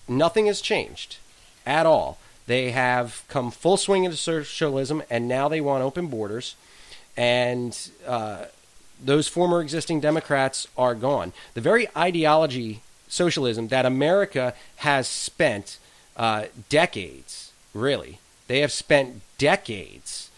nothing has changed at all. They have come full swing into socialism, and now they want open borders. And those former existing Democrats are gone. The very ideology, socialism, that America has spent decades, really. They have spent decades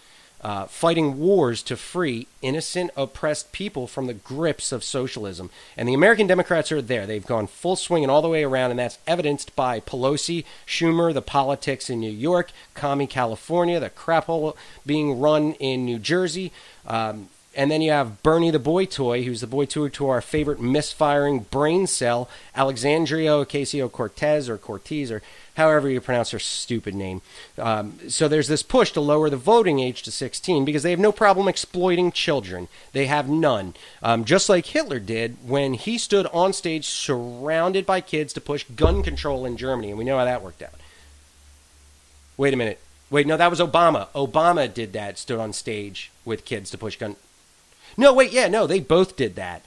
fighting wars to free innocent, oppressed people from the grips of socialism. And the American Democrats are there. They've gone full swing and all the way around, and that's evidenced by Pelosi, Schumer, the politics in New York, Commie, California, the crap hole being run in New Jersey. And then you have Bernie the boy toy, who's the boy toy to our favorite misfiring brain cell, Alexandria Ocasio-Cortez, or Cortez, or however you pronounce her stupid name. So there's this push to lower the voting age to 16 because they have no problem exploiting children. They have none. Just like Hitler did when he stood on stage surrounded by kids to push gun control in Germany. And we know how that worked out. Wait a minute. Wait, no, that was Obama. Obama did that, stood on stage with kids to push gun. No, wait, yeah, no, they both did that.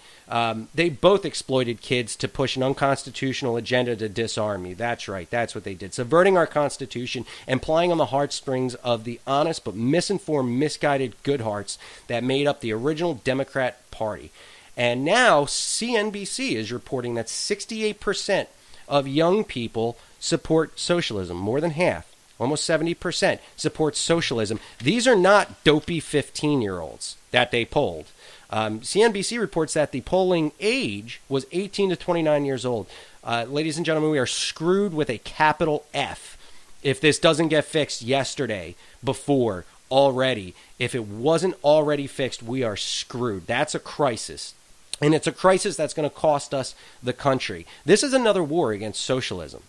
They both exploited kids to push an unconstitutional agenda to disarm you. That's right. That's what they did. Subverting our Constitution and playing on the heartstrings of the honest but misinformed, misguided good hearts that made up the original Democrat Party. And now CNBC is reporting that 68% of young people support socialism, more than half. Almost 70% support socialism. These are not dopey 15-year-olds that they polled. CNBC reports that the polling age was 18 to 29 years old. Ladies and gentlemen, we are screwed with a capital F if this doesn't get fixed yesterday, before, already. If it wasn't already fixed, we are screwed. That's a crisis. And it's a crisis that's going to cost us the country. This is another war against socialism.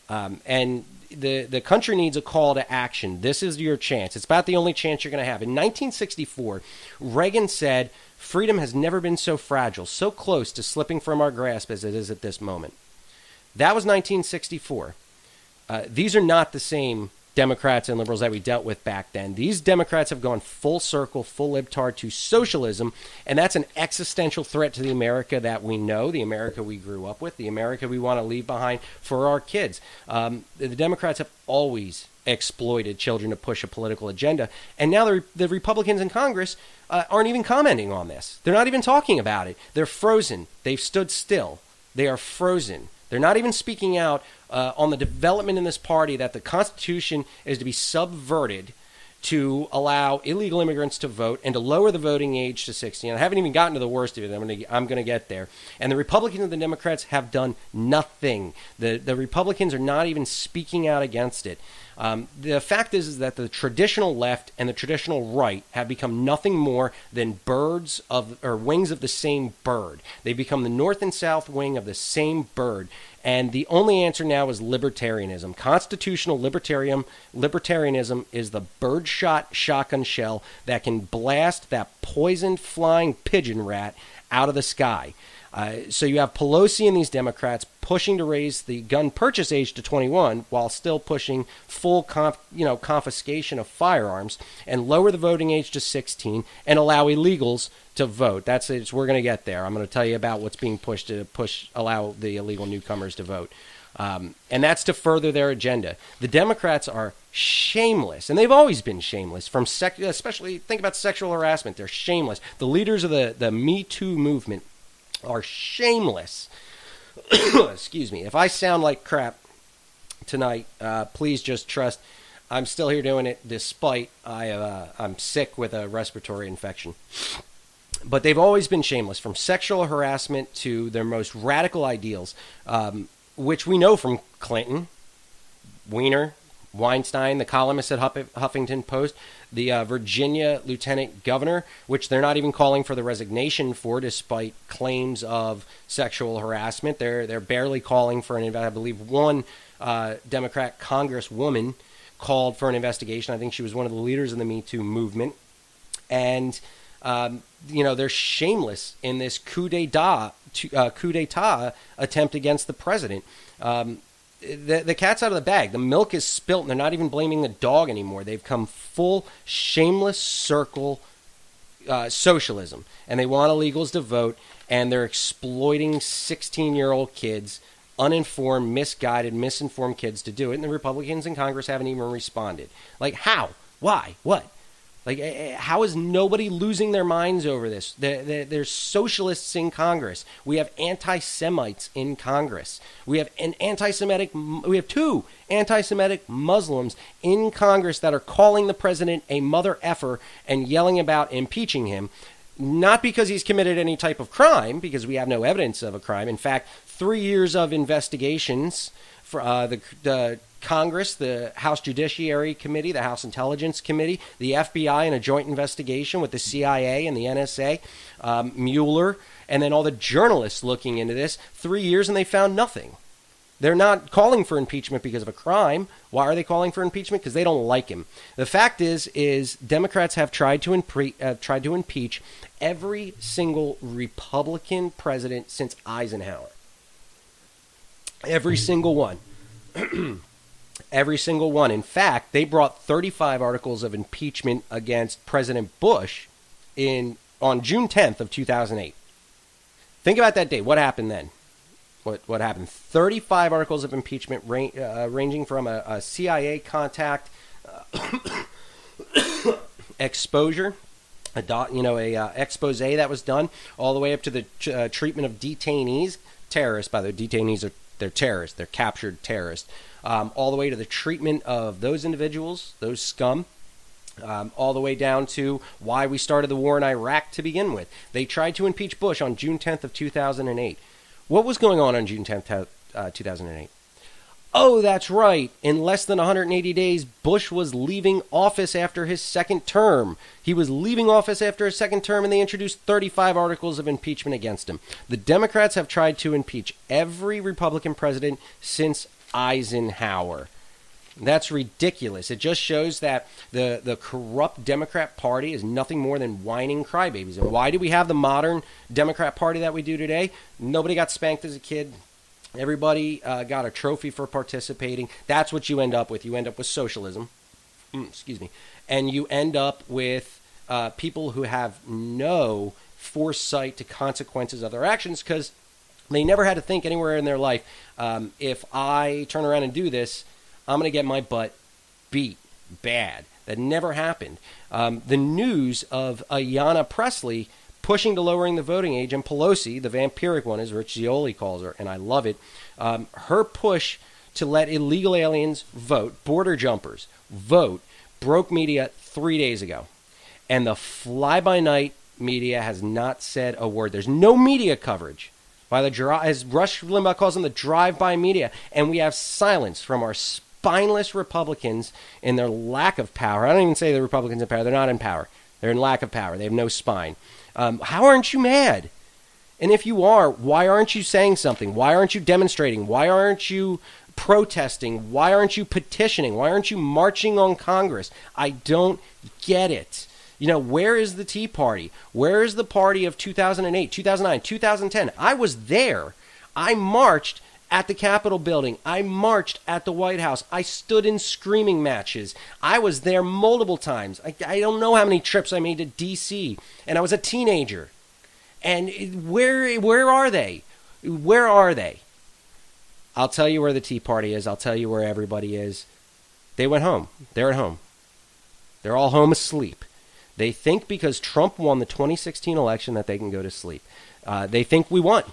And the country needs a call to action. This is your chance. It's about the only chance you're going to have. In 1964, Reagan said, "Freedom has never been so fragile, so close to slipping from our grasp as it is at this moment." That was 1964. These are not the same Democrats and liberals that we dealt with back then. These Democrats have gone full circle, full libtard to socialism, and that's an existential threat to the America that we know, the America we grew up with, the America we want to leave behind for our kids. The Democrats have always exploited children to push a political agenda, and now the Republicans in Congress aren't even commenting on this. They're not even talking about it. They're frozen. They've stood still. They are frozen. They're not even speaking out on the development in this party that the Constitution is to be subverted to allow illegal immigrants to vote and to lower the voting age to 16. I haven't even gotten to the worst of it. I'm going to get there. And the Republicans and the Democrats have done nothing. The Republicans are not even speaking out against it. The fact is that the traditional left and the traditional right have become nothing more than wings of the same bird. They've become the north and south wing of the same bird. And the only answer now is libertarianism. Constitutional libertarianism is the birdshot shotgun shell that can blast that poisoned flying pigeon rat out of the sky. So you have Pelosi and these Democrats pushing to raise the gun purchase age to 21 while still pushing full confiscation of firearms and lower the voting age to 16 and allow illegals to vote. We're going to get there. I'm going to tell you about what's being pushed to allow the illegal newcomers to vote. And that's to further their agenda. The Democrats are shameless, and they've always been shameless, especially think about sexual harassment. They're shameless. The leaders of the Me Too movement are shameless. Excuse me. If I sound like crap tonight, please just trust I'm still here doing it despite I'm sick with a respiratory infection. But they've always been shameless, from sexual harassment to their most radical ideals, which we know from Clinton, Weiner, Weinstein, the columnist at Huffington Post, the Virginia lieutenant governor, which they're not even calling for the resignation for, despite claims of sexual harassment. They're barely calling for I believe one Democrat congresswoman called for an investigation. I think she was one of the leaders of the Me Too movement. And they're shameless in this coup d'etat attempt against the president. The cat's out of the bag. The milk is spilt, and they're not even blaming the dog anymore. They've come full shameless circle socialism, and they want illegals to vote, and they're exploiting 16-year-old kids uninformed, misguided, misinformed kids to do it, and the Republicans in Congress haven't even responded. Like, how? Why? What? Like, how is nobody losing their minds over this? There's socialists in Congress. We have anti-Semites in Congress. We have we have two anti-Semitic Muslims in Congress that are calling the president a mother effer and yelling about impeaching him. Not because he's committed any type of crime, because we have no evidence of a crime. In fact, 3 years of investigations for the Congress, the House Judiciary Committee, the House Intelligence Committee, the FBI in a joint investigation with the CIA and the NSA, Mueller, and then all the journalists looking into this. 3 years and they found nothing. They're not calling for impeachment because of a crime. Why are they calling for impeachment? Because they don't like him. The fact is Democrats have tried to impeach every single Republican president since Eisenhower. Every single one. Every single one. In fact, they brought 35 articles of impeachment against President Bush on June 10th of 2008. Think about that date. What happened then? What happened? 35 articles of impeachment ranging from a CIA contact exposure, expose that was done, all the way up to the treatment of detainees, terrorists. By the way, detainees they're terrorists. They're captured terrorists. All the way to the treatment of those individuals, those scum. All the way down to why we started the war in Iraq to begin with. They tried to impeach Bush on June 10th of 2008. What was going on June 10th, 2008? Oh, that's right. In less than 180 days, Bush was leaving office after his second term. He was leaving office after his second term, and they introduced 35 articles of impeachment against him. The Democrats have tried to impeach every Republican president since Eisenhower. That's ridiculous. It just shows that the corrupt Democrat Party is nothing more than whining crybabies. And why do we have the modern Democrat Party that we do today? Nobody got spanked as a kid. Everybody got a trophy for participating. That's what you end up with. You end up with socialism. Excuse me. And you end up with people who have no foresight to consequences of their actions because they never had to think anywhere in their life, if I turn around and do this, I'm going to get my butt beat bad. That never happened. The news of Ayanna Pressley pushing to lowering the voting age, and Pelosi, the vampiric one, as Rich Zeoli calls her, and I love it, her push to let illegal aliens vote, border jumpers vote, broke media 3 days ago. And the fly-by-night media has not said a word. There's no media coverage. As Rush Limbaugh calls them, the drive-by media. And we have silence from our spineless Republicans in their lack of power. I don't even say the Republicans in power. They're not in power. They're in lack of power. They have no spine. How aren't you mad? And if you are, why aren't you saying something? Why aren't you demonstrating? Why aren't you protesting? Why aren't you petitioning? Why aren't you marching on Congress? I don't get it. You know, where is the Tea Party? Where is the party of 2008, 2009, 2010? I was there. I marched at the Capitol building. I marched at the White House. I stood in screaming matches. I was there multiple times. I don't know how many trips I made to D.C. And I was a teenager. And where are they? Where are they? I'll tell you where the Tea Party is. I'll tell you where everybody is. They went home. They're at home. They're all home asleep. They think because Trump won the 2016 election that they can go to sleep. They think we won.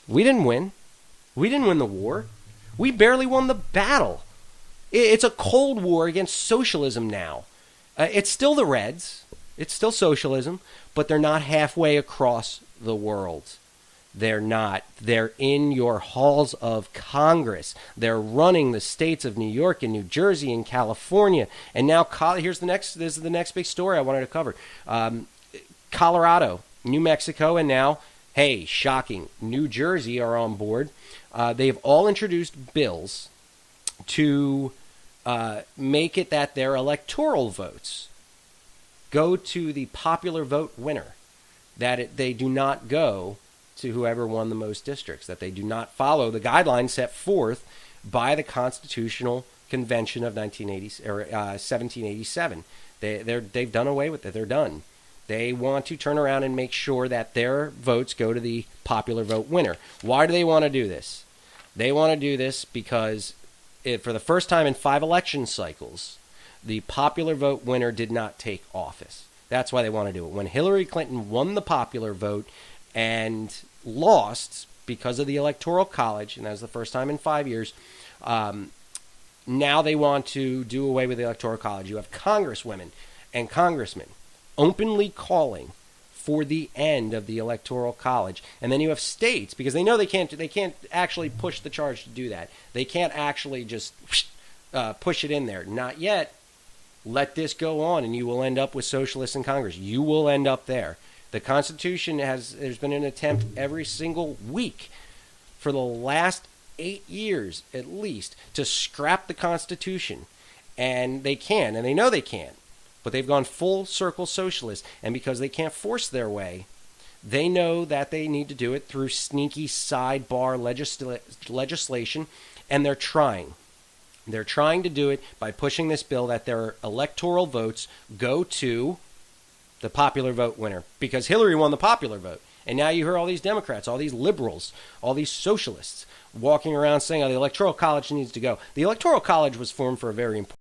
We didn't win. We didn't win the war. We barely won the battle. It's a cold war against socialism now. It's still the Reds. It's still socialism, but they're not halfway across the world. They're not. They're in your halls of Congress. They're running the states of New York and New Jersey and California. And now, this is the next big story I wanted to cover. Colorado, New Mexico, and now, hey, shocking, New Jersey are on board. They've all introduced bills to make it that their electoral votes go to the popular vote winner, that they do not go to whoever won the most districts, that they do not follow the guidelines set forth by the Constitutional Convention of 1787. They've done away with it. They're done. They want to turn around and make sure that their votes go to the popular vote winner. Why do they want to do this? They want to do this because for the first time in 5 election cycles, the popular vote winner did not take office. That's why they want to do it. When Hillary Clinton won the popular vote and lost because of the Electoral College, and that was the first time in 5 years, now they want to do away with the Electoral College. You have congresswomen and congressmen openly calling for the end of the Electoral College. And then you have states, because they know they can't actually push the charge to do that. They can't actually just push it in there. Not yet. Let this go on, and you will end up with socialists in Congress. You will end up there. The Constitution there's been an attempt every single week for the last 8 years, at least, to scrap the Constitution. And they can, and they know they can. But they've gone full circle socialist, and because they can't force their way, they know that they need to do it through sneaky sidebar legislation, and they're trying. They're trying to do it by pushing this bill that their electoral votes go to the popular vote winner, because Hillary won the popular vote. And now you hear all these Democrats, all these liberals, all these socialists walking around saying, oh, the Electoral College needs to go. The Electoral College was formed for a very important